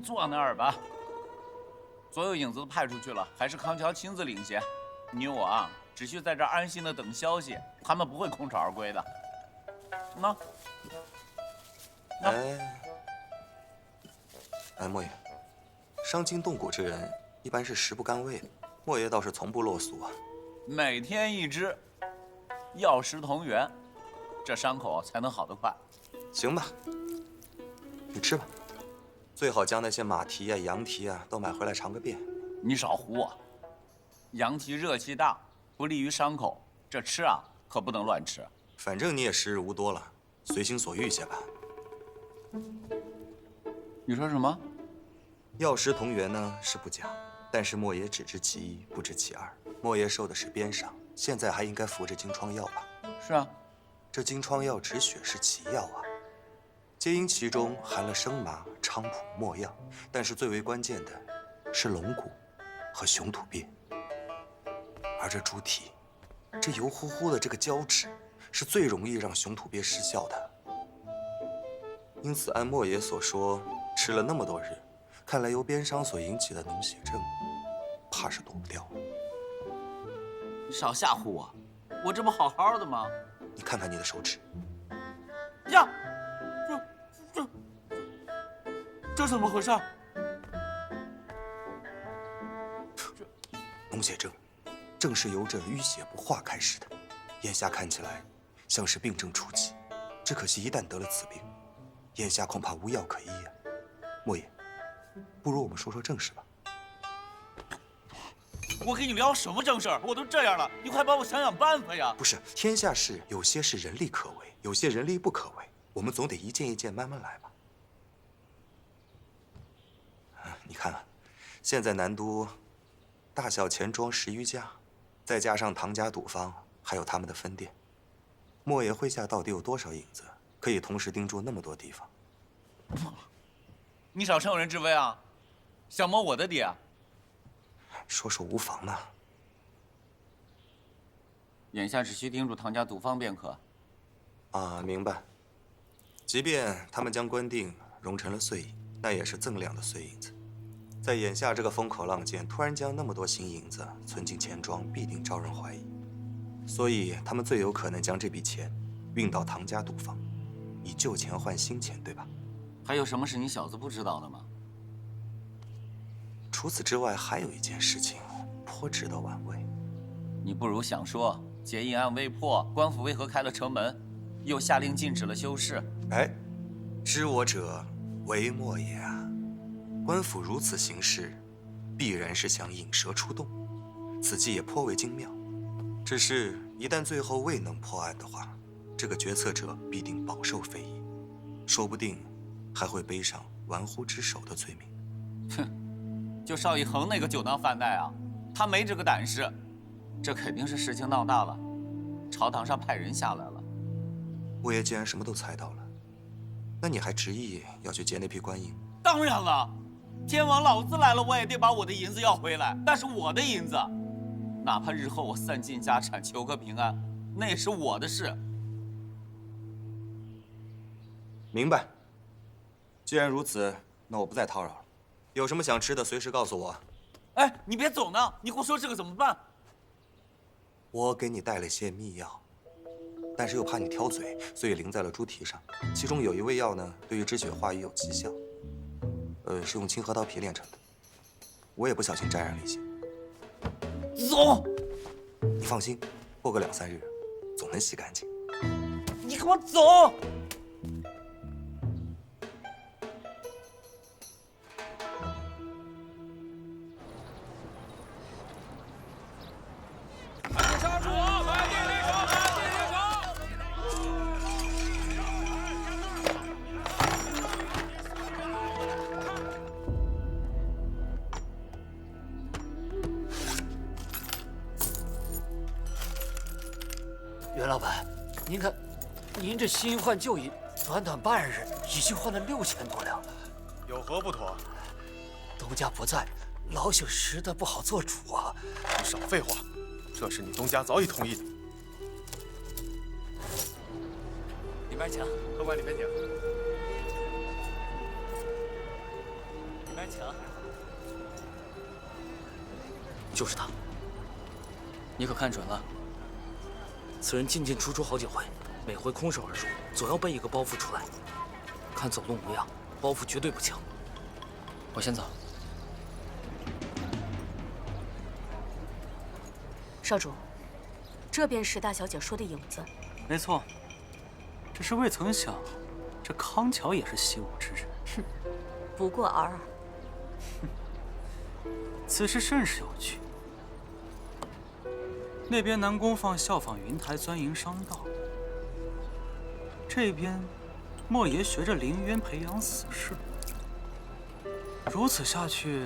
坐那儿吧。所有影子都派出去了，还是康桥亲自领衔。你我啊，只需在这儿安心的等消息，他们不会空手而归的。那，莫爷，伤筋动骨之人一般是食不甘味的，莫爷倒是从不落俗啊。每天一支，药食同源，这伤口才能好得快。行吧，你吃吧，最好将那些马蹄啊、羊蹄啊都买回来尝个遍。你少唬我，羊蹄热气大，不利于伤口，这吃啊可不能乱吃。反正你也时日无多了，随心所欲些吧。你说什么？药食同源呢是不假，但是莫爷只知其一，不知其二。莫爷受的是鞭伤，现在还应该服着金疮药吧？是啊，这金疮药止血是奇药啊，皆因其中含了生麻、菖蒲、没药，但是最为关键的是龙骨和雄土鳖。而这猪蹄，这油乎乎的这个胶质，是最容易让雄土鳖失效的。因此，按莫爷所说，吃了那么多日，看来由鞭伤所引起的脓血症，怕是躲不掉。你少吓唬我，我这不好好的吗？你看看你的手指，呀，这怎么回事？脓血症，正是由这淤血不化开始的，眼下看起来像是病症初期，只可惜一旦得了此病，眼下恐怕无药可医呀。莫爷，不如我们说说正事吧。我跟你聊什么正事儿？我都这样了，你快帮我想想办法呀！不是，天下事有些是人力可为，有些人力不可为，我们总得一件一件慢慢来吧。你看啊，现在南都大小钱庄10余家，再加上唐家赌坊，还有他们的分店，莫爷麾下到底有多少影子，可以同时盯住那么多地方？你少趁人之危啊！想摸我的底啊？说说无妨嘛。眼下只需盯住唐家赌坊便可。啊，明白。即便他们将官锭熔成了碎银，那也是锃亮的碎银子。在眼下这个风口浪尖，突然将那么多新银子存进钱庄，必定招人怀疑。所以他们最有可能将这笔钱运到唐家赌坊，以旧钱换新钱，对吧？还有什么是你小子不知道的吗？除此之外，还有一件事情颇值得玩味。你不如想说，结义案未破，官府为何开了城门，又下令禁止了修士？哎，知我者为莫也啊！官府如此行事，必然是想引蛇出洞，此计也颇为精妙。只是，一旦最后未能破案的话，这个决策者必定饱受非议，说不定还会背上玩忽职守的罪名。哼！就邵一恒那个酒囊饭袋啊，他没这个胆识，这肯定是事情闹大了，朝堂上派人下来了。莫爷既然什么都猜到了，那你还执意要去劫那批官银？当然了，天王老子来了，我也得把我的银子要回来。但是我的银子，哪怕日后我散尽家产求个平安，那也是我的事。明白。既然如此，那我不再叨扰了。有什么想吃的，随时告诉我。哎，你别走呢！你给我说这个怎么办？我给你带了些秘药，但是又怕你挑嘴，所以淋在了猪蹄上。其中有一味药呢，对于止血化瘀有奇效。是用青核桃皮炼成的。我也不小心沾染了一些。走！你放心，过个2、3日，总能洗干净。你给我走！袁老板，您看，您这新换旧银，短短半日已经换了6000多两，有何不妥？东家不在，老朽实在不好做主啊！你少废话，这是你东家早已同意的。里边请，客官里面请。来抢！就是他，你可看准了？此人进进出出好几回，每回空手而入，总要背一个包袱出来。看走路模样，包袱绝对不轻。我先走。少主，这便是大小姐说的影子。没错，只是未曾想，这康桥也是习武之人。哼，不过尔尔。此事甚是有趣。那边南宫放效仿云台钻营商道，这边莫爷学着凌渊培养死士。如此下去，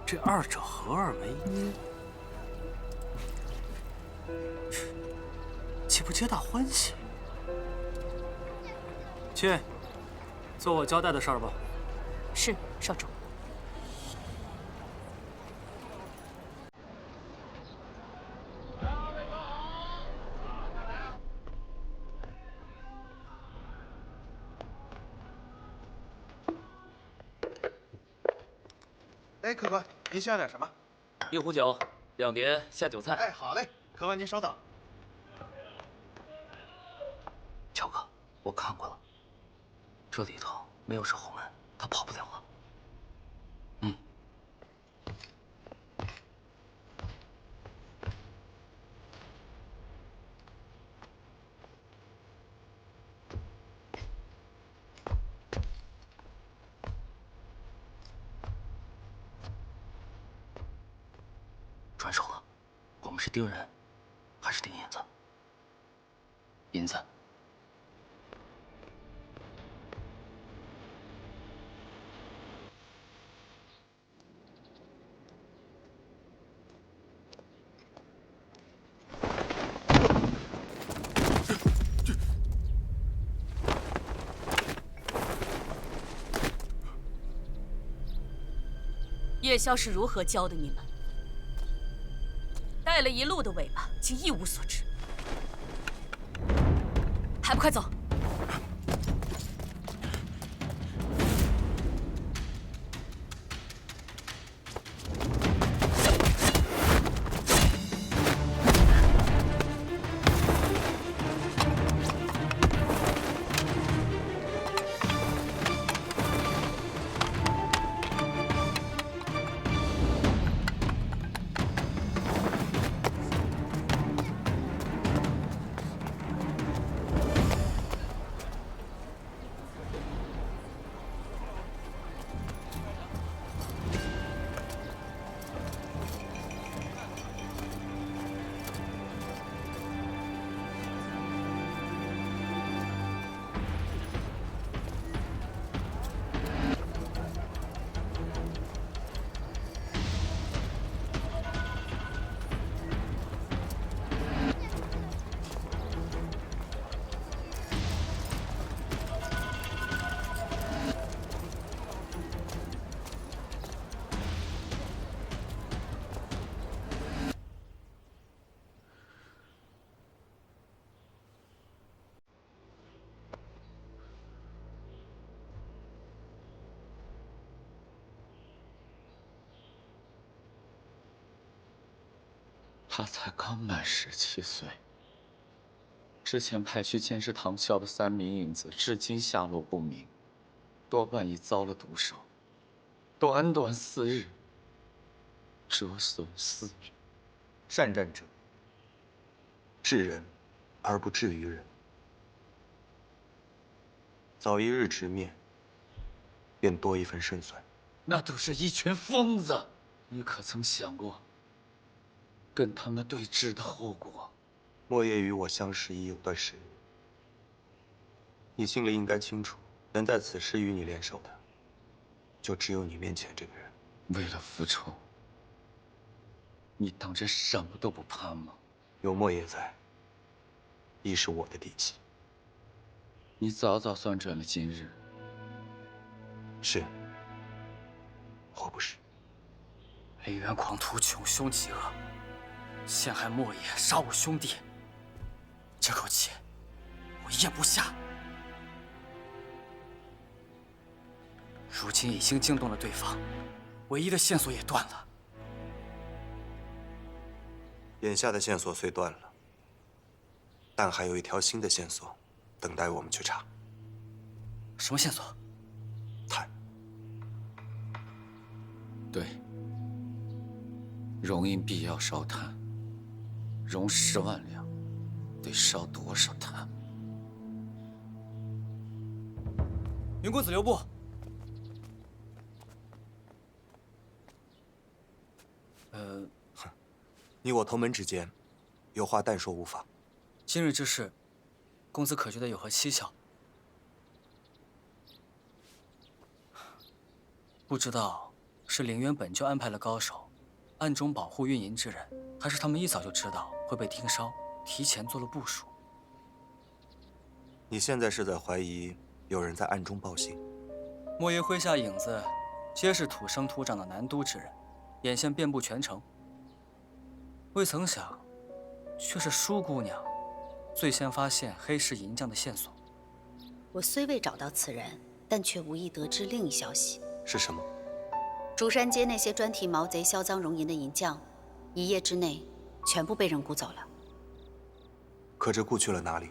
这二者合二为一，岂不皆大欢喜？去，做我交代的事儿吧。是，少主。哎，客官，您需要点什么一壶酒，2碟下酒菜。哎，好嘞，客官您稍等。乔哥，我看过了，这里头没有守候门，他跑不了了。嗯。转手了，我们是盯人，还是盯银子？银子。夜宵是如何教的你们？带了一路的尾巴，竟一无所知，还不快走！他才刚满17岁，之前派去监视唐啸的3名影子，至今下落不明，多半已遭了毒手。短短4日，折损4人。善战者，治人而不治于人。早1日直面，便多一分胜算。那都是一群疯子，你可曾想过跟他们对峙的后果？莫爷与我相识已有段时日，你心里应该清楚，能在此时与你联手的，就只有你面前这个人。为了复仇，你当真什么都不怕吗？有莫爷在，亦是我的底气。你早早算准了今日。是，或不是。凌渊狂徒穷凶极恶，陷害莫爷，杀我兄弟，这口气我咽不下。如今已经惊动了对方，唯一的线索也断了。眼下的线索虽断了，但还有一条新的线索等待我们去查。什么线索？碳。对，荣因必要烧炭，熔10万两，得烧多少炭？云公子留步。你我同门之间，有话但说无妨。今日之事，公子可觉得有何蹊跷？不知道是凌渊本就安排了高手，暗中保护运营之人，还是他们一早就知道会被盯梢，提前做了部署。你现在是在怀疑有人在暗中报信？莫邪麾下影子，皆是土生土长的南都之人，眼线遍布全城。未曾想，却是舒姑娘最先发现黑市银匠的线索。我虽未找到此人，但却无意得知另一消息。是什么？竹山街那些专替毛贼销赃融银的银匠，一夜之内全部被人雇走了。可这雇去了哪里？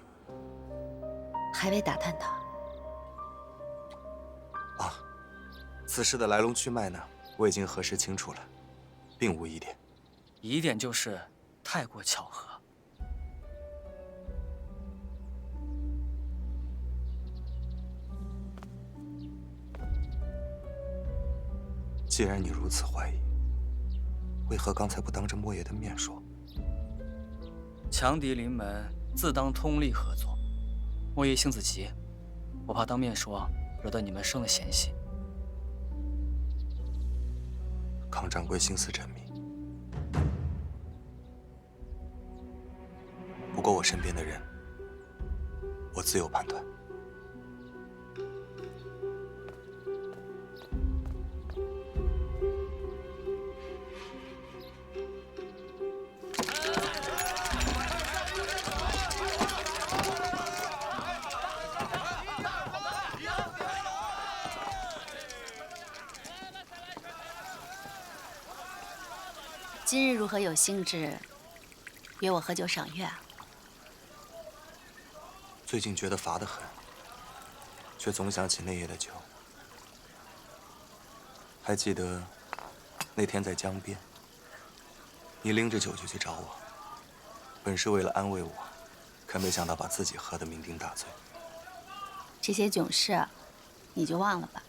还未打探到。啊，此事的来龙去脉呢，我已经核实清楚了，并无疑点。疑点就是太过巧合。既然你如此怀疑，为何刚才不当着莫爷的面说？强敌临门，自当通力合作。莫爷性子急，我怕当面说，惹得你们生了嫌隙。康掌柜心思缜密，不过我身边的人，我自有判断。今日如何有兴致约我喝酒赏月啊？最近觉得乏得很，却总想起那夜的酒。还记得那天在江边，你拎着酒就去找我，本是为了安慰我，可没想到把自己喝得酩酊大醉。这些囧事，你就忘了吧。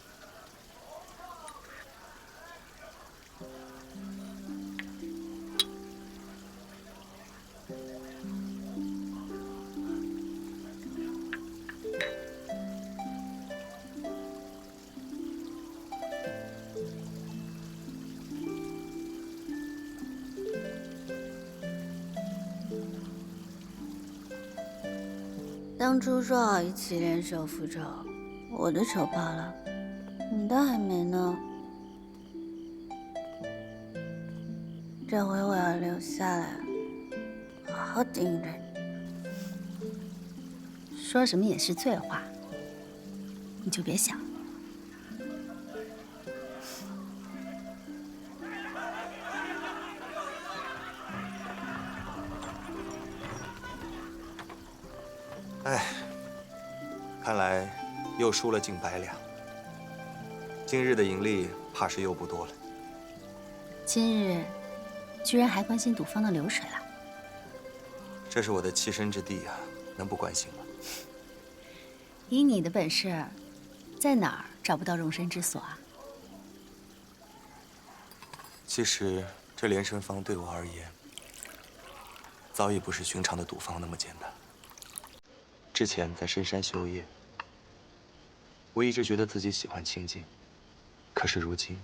当初说好一起联手复仇，我的仇报了，你的还没呢。这回我要留下来，好好盯着你。说什么也是醉话，你就别想了。哎，看来又输了近100两。今日的盈利怕是又不多了。今日居然还关心赌坊的流水了？这是我的栖身之地啊，能不关心吗？以你的本事，在哪儿找不到容身之所啊？其实这连身坊对我而言，早已不是寻常的赌坊那么简单。之前在深山修业，我一直觉得自己喜欢清静，可是如今，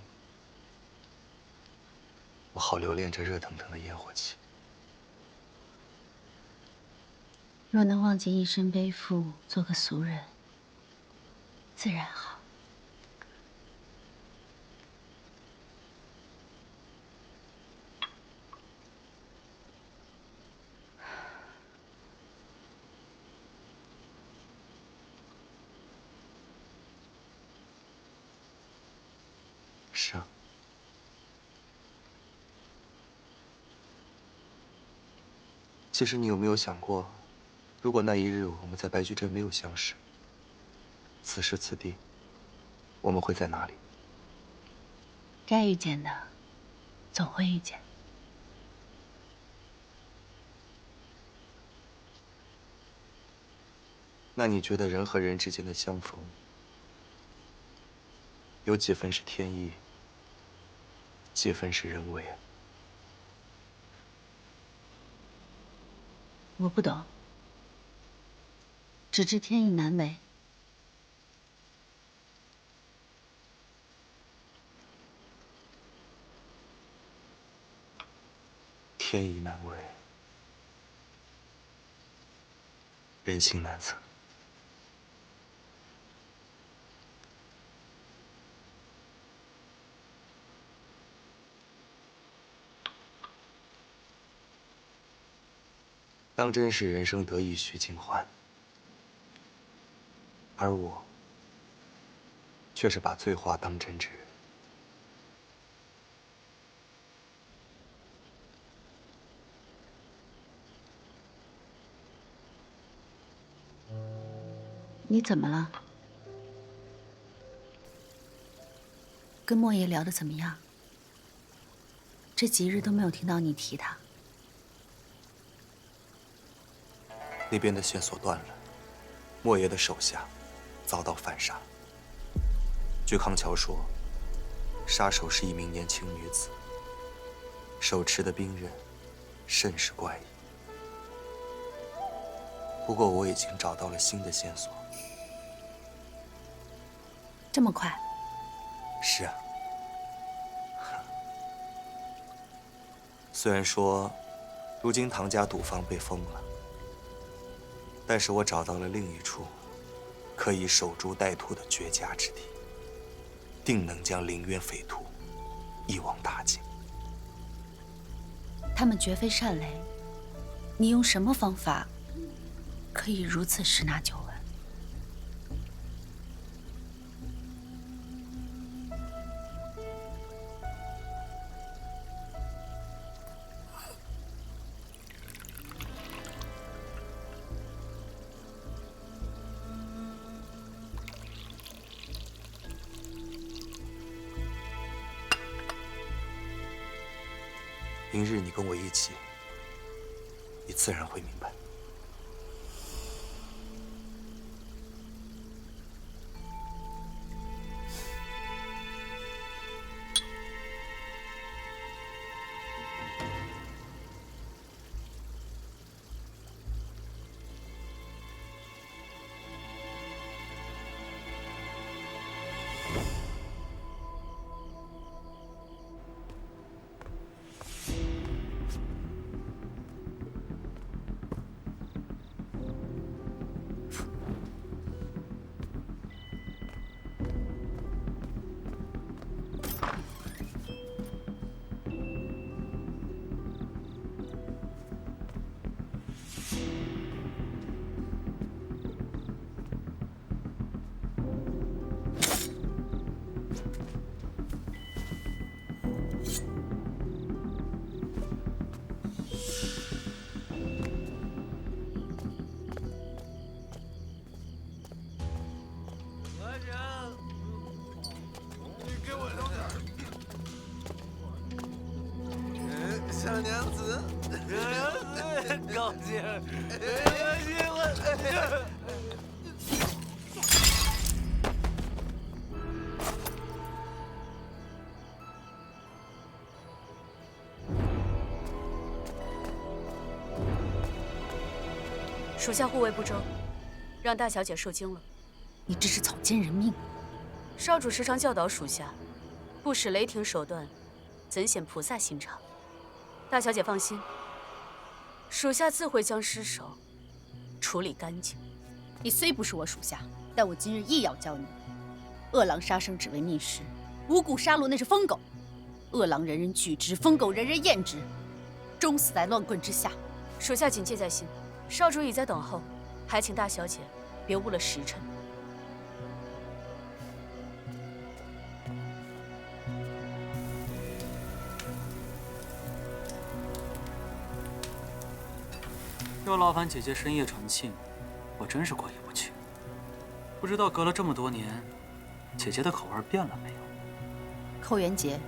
我好留恋这热腾腾的烟火气。若能忘记一身背负，做个俗人，自然好。是啊。其实你有没有想过，如果那一日我们在白驹镇没有相识，此时此地，我们会在哪里？该遇见的，总会遇见。那你觉得人和人之间的相逢，有几分是天意，几分是人为啊？我不懂，只知天意难违。天意难违，人心难测。当真是人生得意须尽欢，而我却是把醉话当真之人。你怎么了？跟莫爷聊得怎么样？这几日都没有听到你提他。那边的线索断了，莫爷的手下遭到反杀。据康桥说，杀手是一名年轻女子，手持的兵刃甚是怪异。不过我已经找到了新的线索。这么快？是啊。虽然说，如今唐家赌坊被封了，但是我找到了另一处可以守株待兔的绝佳之地，定能将凌渊匪徒一网打尽。他们绝非善类，你用什么方法可以如此十拿九稳？明日你跟我一起，你自然会明白。小娘子，高兴，属下护卫不周，让大小姐受惊了。你这是草菅人命！少主时常教导属下，不使雷霆手段，怎显菩萨心肠？大小姐放心，属下自会将尸首处理干净。你虽不是我属下，但我今日亦要教你：恶狼杀生只为觅食，无故杀戮那是疯狗；恶狼人人惧之，疯狗人人厌之，终死在乱棍之下。属下谨记在心。少主已在等候，还请大小姐别误了时辰。又劳烦姐姐深夜传信，我真是过意不去。不知道隔了这么多年，姐姐的口味变了没有？寇元杰，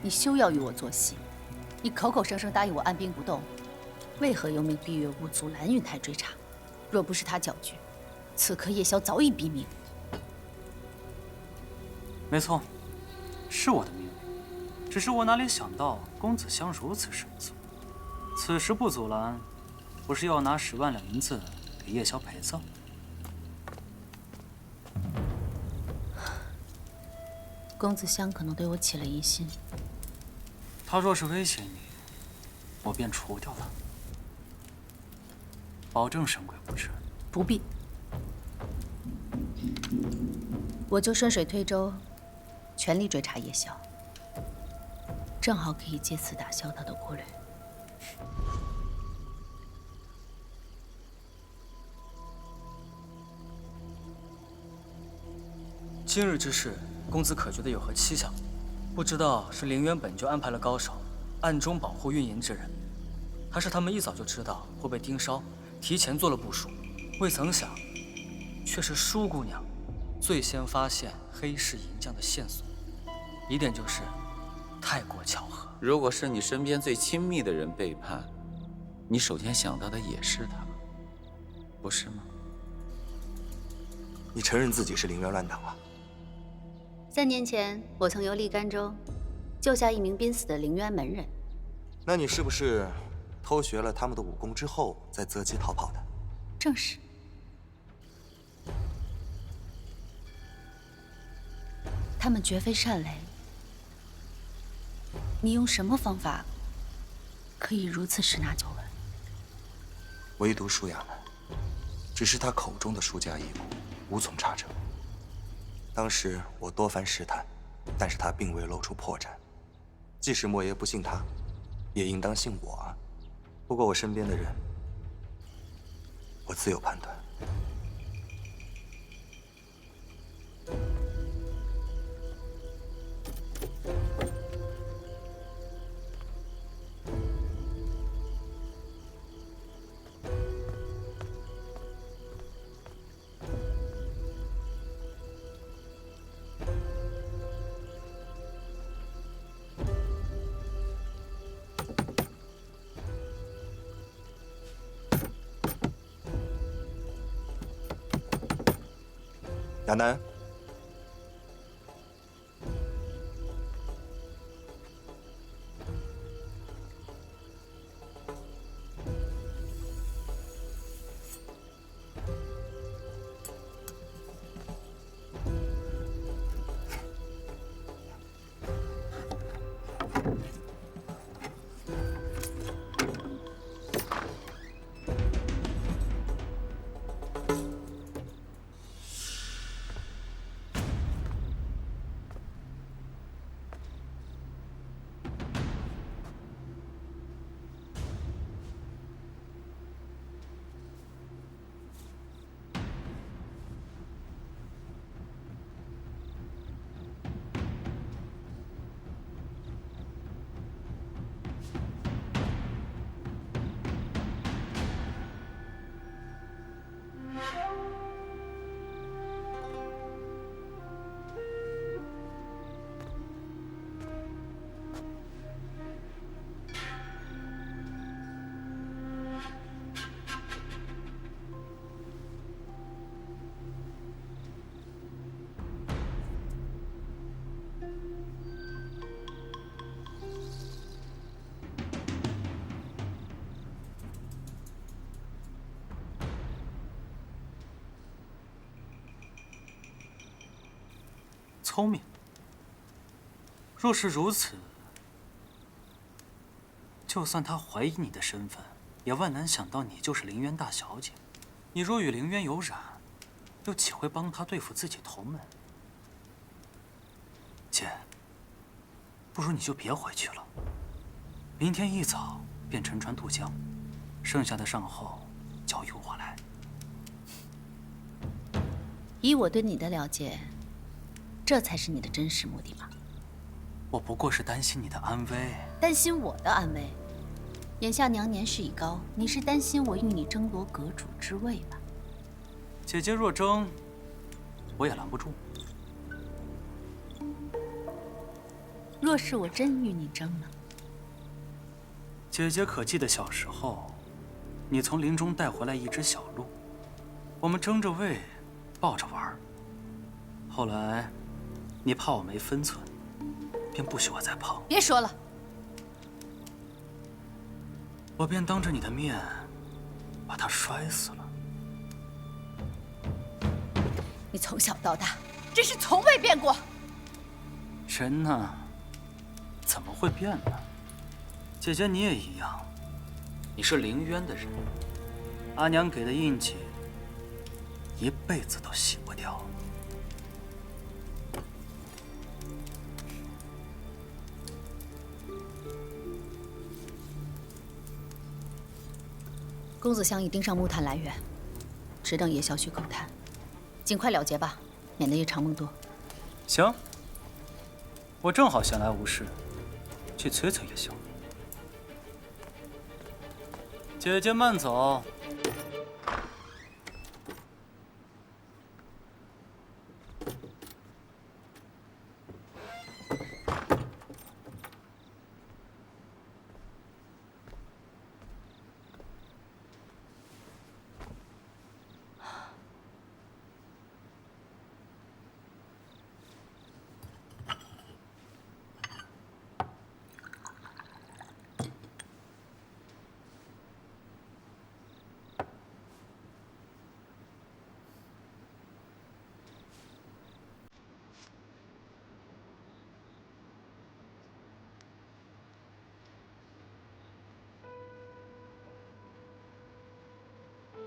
你休要与我作戏。你口口声声答应我按兵不动，为何又命闭月屋阻拦云台追查？若不是他搅局，此刻叶萧早已毙命。没错，是我的命令。只是我哪里想到公子香如此神速，此时不阻拦，不是要拿10万两银子给叶萧陪葬？公子香可能对我起了疑心。他若是威胁你，我便除掉他，保证神鬼不至。不必，我就顺水推舟，全力追查叶萧，正好可以借此打消他的顾虑。今日之事，公子可觉得有何蹊跷？不知道是凌渊本就安排了高手，暗中保护运营之人，还是他们一早就知道会被盯梢，提前做了部署。未曾想，却是舒姑娘最先发现黑市银匠的线索，疑点就是太过巧合。如果是你身边最亲密的人背叛，你首先想到的也是他，不是吗？你承认自己是凌渊乱党啊3年前，我曾游历甘州，救下一名濒死的凌渊门人。那你是不是偷学了他们的武功之后，再择机逃跑的？正是。他们绝非善类。你用什么方法可以如此十拿九稳？唯独舒雅们，只是他口中的舒家义母，无从查证。当时我多番试探，但是他并未露出破绽。即使莫爷不信他，也应当信我啊。不过我身边的人，我自有判断。亚楠，聪明。若是如此，就算他怀疑你的身份，也万难想到你就是凌渊大小姐。你若与凌渊有染，又岂会帮他对付自己同门？姐，不如你就别回去了。明天一早便乘船渡江，剩下的善后交由我来。以我对你的了解，这才是你的真实目的吧？我不过是担心你的安危。担心我的安危？眼下娘年事已高，你是担心我与你争夺阁主之位吧？姐姐若争，我也拦不住。若是我真与你争呢？姐姐可记得小时候，你从林中带回来一只小鹿，我们争着喂，抱着玩。后来，你怕我没分寸，便不许我再碰。别说了，我便当着你的面，把它摔死了。你从小到大，真是从未变过。人呢，怎么会变呢？姐姐你也一样，你是凌渊的人，阿娘给的印记，一辈子都洗不掉。公子乡已盯上木炭来源，只等夜宵去狗炭，尽快了结吧，免得夜长梦多。行，我正好闲来无事，去催催也行。姐姐慢走。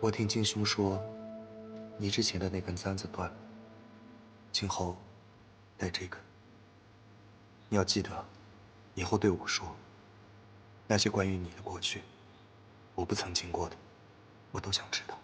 我听金兄说，你之前的那根簪子断了，今后带这个。你要记得，以后对我说，那些关于你的过去，我不曾经过的，我都想知道。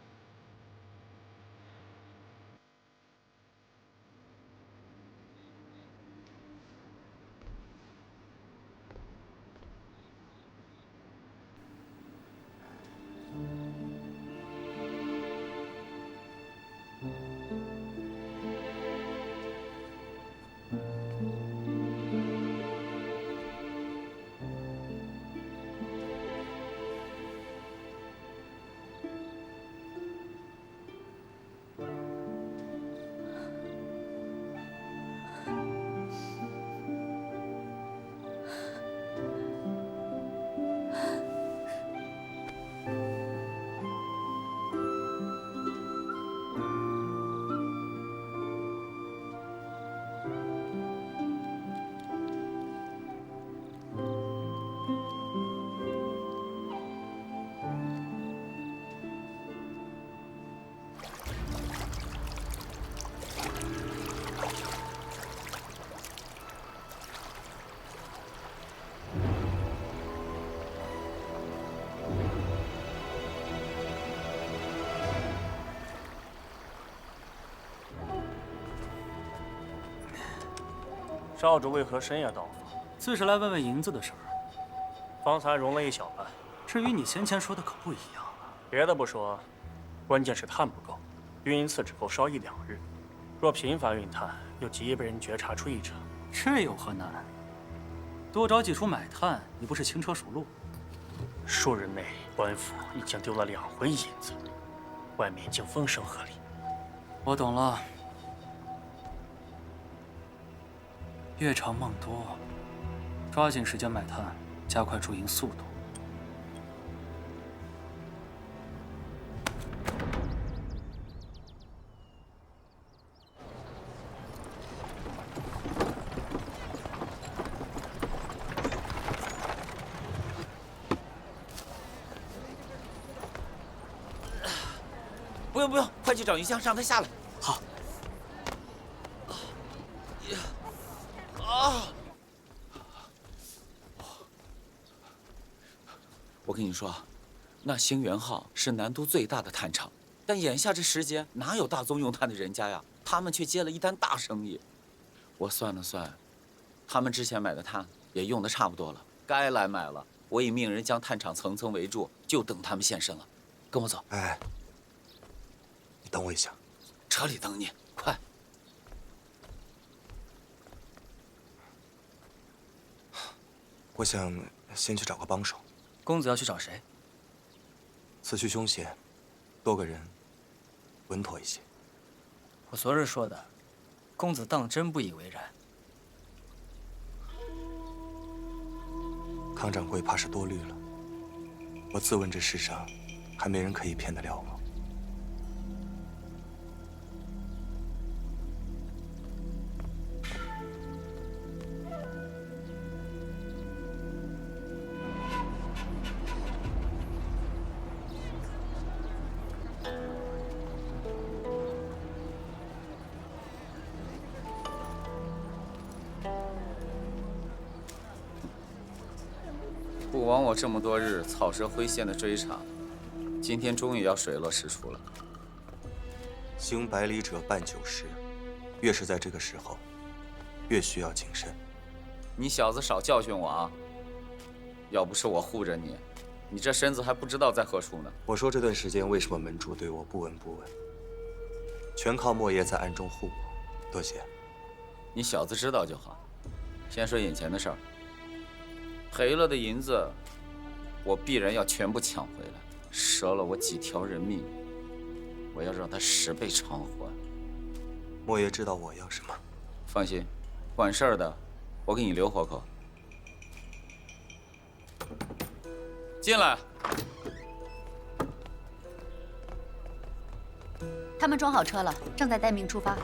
少主为何深夜到访？自是来问问银子的事儿。方才容了一小半。至于你先前说的可不一样了。别的不说，关键是炭不够，运一次只够烧1、2日。若频繁运炭，又极易被人觉察出异常。这有何难？多找几处买炭，你不是轻车熟路？数日内，官府已经丢了2回银子，外面竟风声鹤唳。我懂了。夜长梦多，抓紧时间买炭，加快铸银速度。不用不用，快去找云香，让他下来。好。我跟你说，那兴元号是南都最大的炭厂，但眼下这时节哪有大宗用炭的人家呀？他们却接了一单大生意。我算了算，他们之前买的炭也用得差不多了，该来买了。我已命人将探场层层围住，就等他们现身了。跟我走。哎，你等我一下。车里等你，快。我想先去找个帮手。公子要去找谁？此去凶险，多个人稳妥一些。我昨日说的，公子当真不以为然。康掌柜怕是多虑了。我自问这世上，还没人可以骗得了我。不枉我这么多日草蛇灰线的追查，今天终于要水落石出了。行百里者半九十，越是在这个时候，越需要谨慎。你小子少教训我啊！要不是我护着你，你这身子还不知道在何处呢。我说这段时间为什么门主对我不闻不问，全靠莫爷在暗中护我，多谢。你小子知道就好。先说眼前的事儿。赔了的银子，我必然要全部抢回来。折了我几条人命，我要让他10倍偿还。莫爷知道我要什么。放心，管事儿的，我给你留活口。进来。他们装好车了，正在待命出发。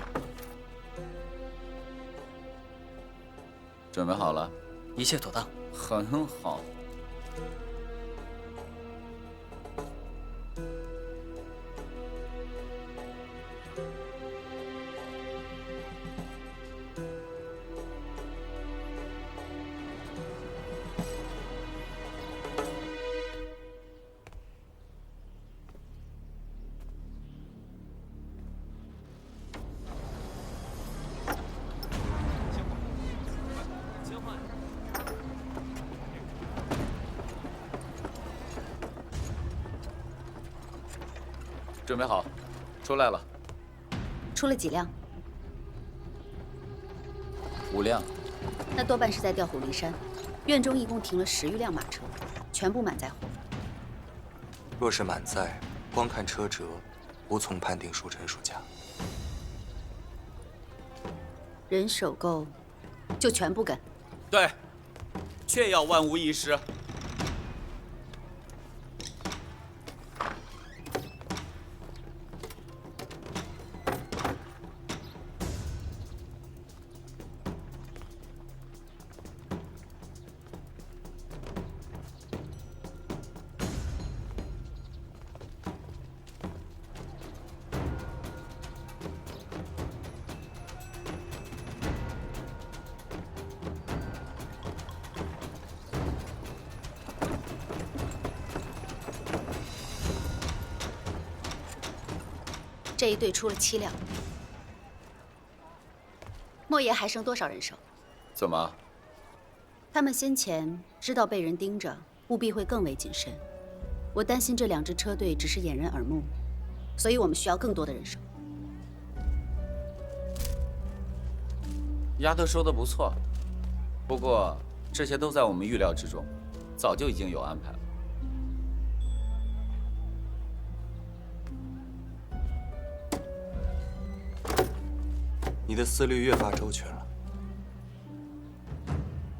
准备好了？一切妥当。很好。准备好，出来了。出了几辆？5辆。那多半是在调虎离山。院中一共停了10余辆马车，全部满载货。若是满载，光看车辙，无从判定孰真孰假。人手够，就全部跟。对，确要万无一失。这一队出了7辆。莫爷还剩多少人手？怎么？他们先前知道被人盯着，务必会更为谨慎。我担心这2支车队只是掩人耳目，所以我们需要更多的人手。丫头说的不错，不过这些都在我们预料之中，早就已经有安排了。你的思虑越发周全了，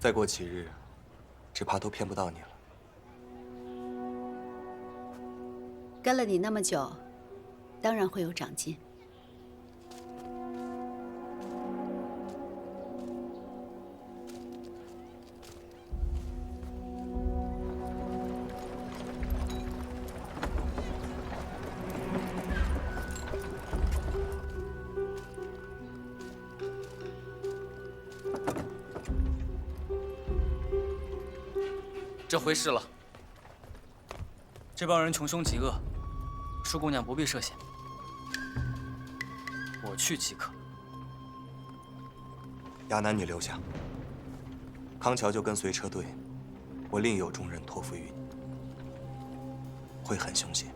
再过几日，只怕都骗不到你了。跟了你那么久，当然会有长进。这回是了。这帮人穷凶极恶，舒姑娘不必涉险，我去即可。亚楠，你留下，康桥就跟随车队，我另有重任托付于你，会很凶险。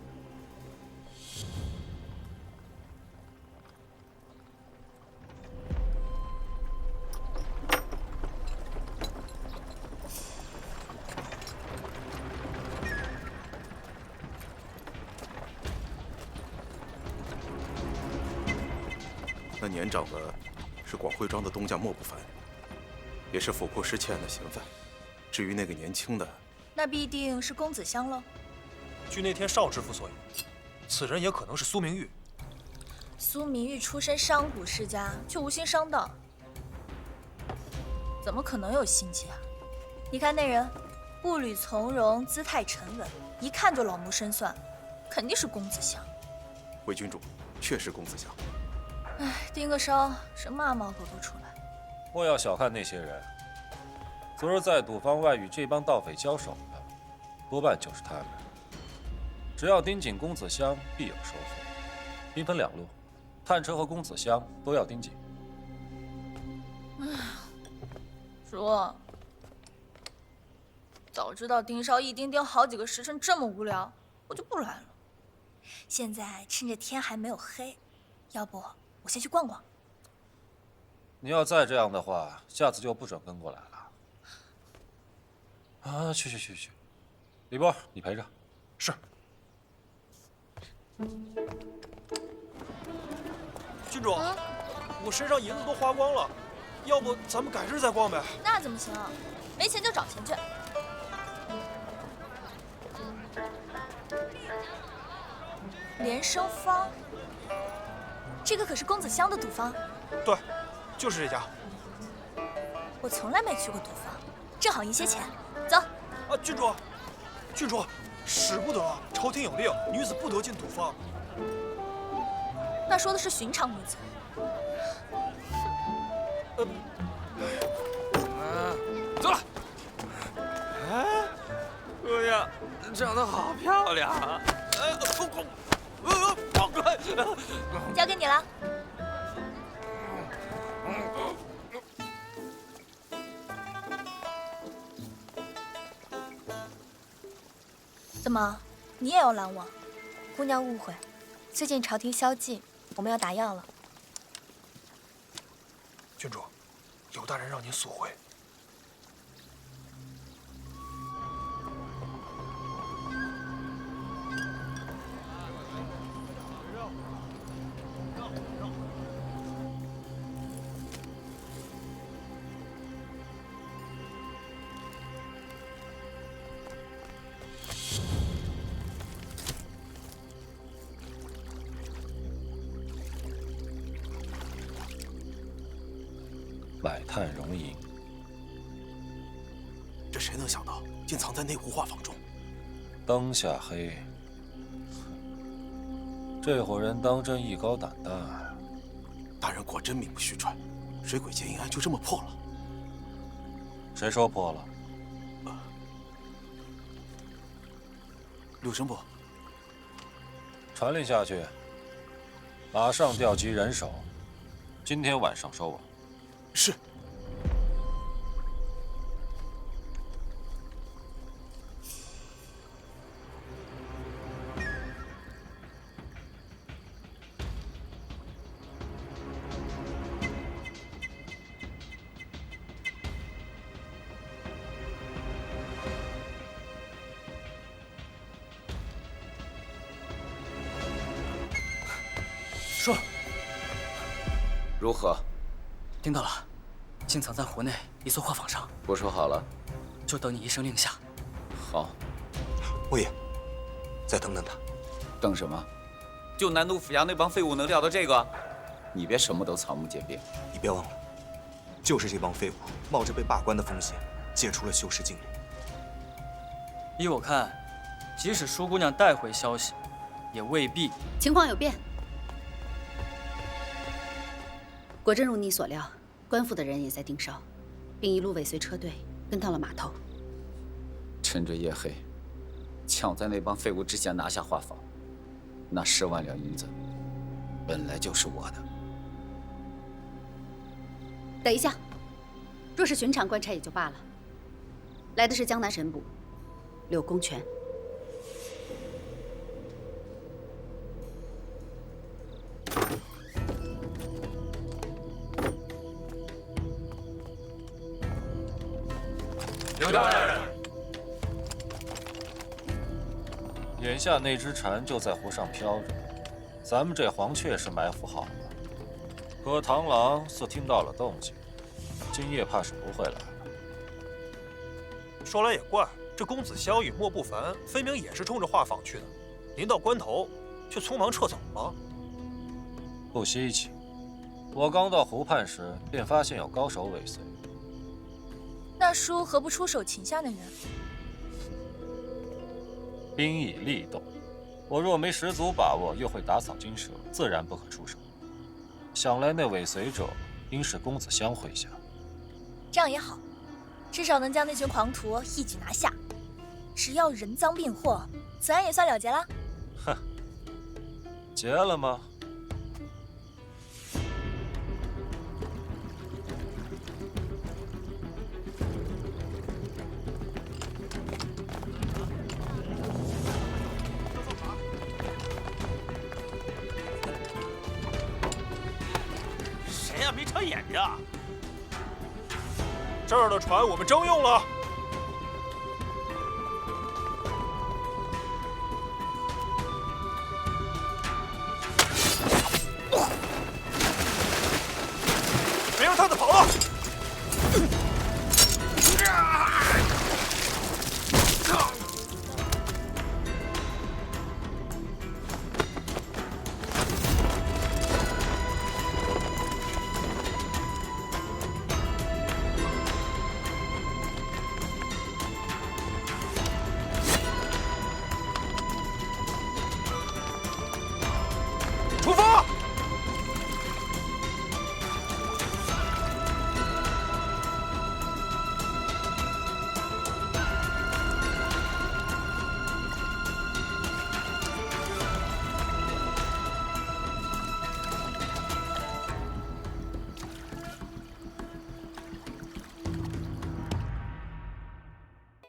那年长的是广汇庄的东家莫不凡，也是府库失窃案的嫌犯。至于那个年轻的，那必定是公子香喽。据那天邵知府所言，此人也可能是苏明玉。苏明玉出身商贾世家，却无心商道，怎么可能有心机啊？你看那人，步履从容，姿态沉稳，一看就老谋深算，肯定是公子香。魏君主，确是公子香。哎，盯个梢，什么阿猫狗都出来。莫要小看那些人，昨日在赌坊外与这帮盗匪交手的，多半就是他们。只要盯紧公子香，必有收获。兵分两路，探车和公子香都要盯紧。主，早知道盯梢一盯盯好几个时辰这么无聊，我就不来了。现在趁着天还没有黑，要不我先去逛逛。你要再这样的话，下次就不准跟过来了。啊，去！李波，你陪着。是。郡主，我身上银子都花光了，要不咱们改日再逛呗？那怎么行？没钱就找钱去。连生坊，这个可是公子香的赌坊。对，就是这家。我从来没去过赌坊，正好赢些钱。走。啊，郡主，使不得，朝廷有令，女子不得进赌坊。那说的是寻常女子。走了。哎，姑娘长得好漂亮啊！交给你了。怎么，你也要拦我？姑娘误会，最近朝廷宵禁，我们要打烊了。郡主，有大人让您速回。百探荣银，这谁能想到，竟藏在内湖画舫中？灯下黑，这伙人当真艺高胆大呀！大人果真名不虚传，水鬼劫银案就这么破了。谁说破了？陆生部，传令下去，马上调集人手，今天晚上收网。是。说。如何？听到了，竟藏在湖内一座画舫上。不说好了，就等你一声令下。好。魏爷，再等等他。等什么？就南都府衙那帮废物能料到这个？你别什么都草木皆兵。你别忘了，就是这帮废物冒着被罢官的风险，解除了修士禁令。依我看，即使舒姑娘带回消息，也未必。情况有变。果真如你所料，官府的人也在盯梢，并一路尾随车队跟到了码头。趁着夜黑，抢在那帮废物之前拿下画舫，那10万两银子本来就是我的。等一下，若是寻常官差也就罢了，来的是江南神捕柳公权。刘大人，眼下那只船就在湖上飘着，咱们这黄雀是埋伏好了，可螳螂似听到了动静，今夜怕是不会来了。说来也怪，这公子萧与莫不凡分明也是冲着画舫去的，临到关头却匆忙撤走了。不稀奇，我刚到湖畔时便发现有高手尾随。那叔何不出手擒下那人？兵以利动，我若没十足把握，又会打草惊蛇，自然不可出手。想来那尾随者应是公子襄麾下。这样也好，至少能将那群狂徒一举拿下。只要人赃并获，此案也算了结了。哼，结了吗？谁呀？没长眼着！这儿的船我们征用了。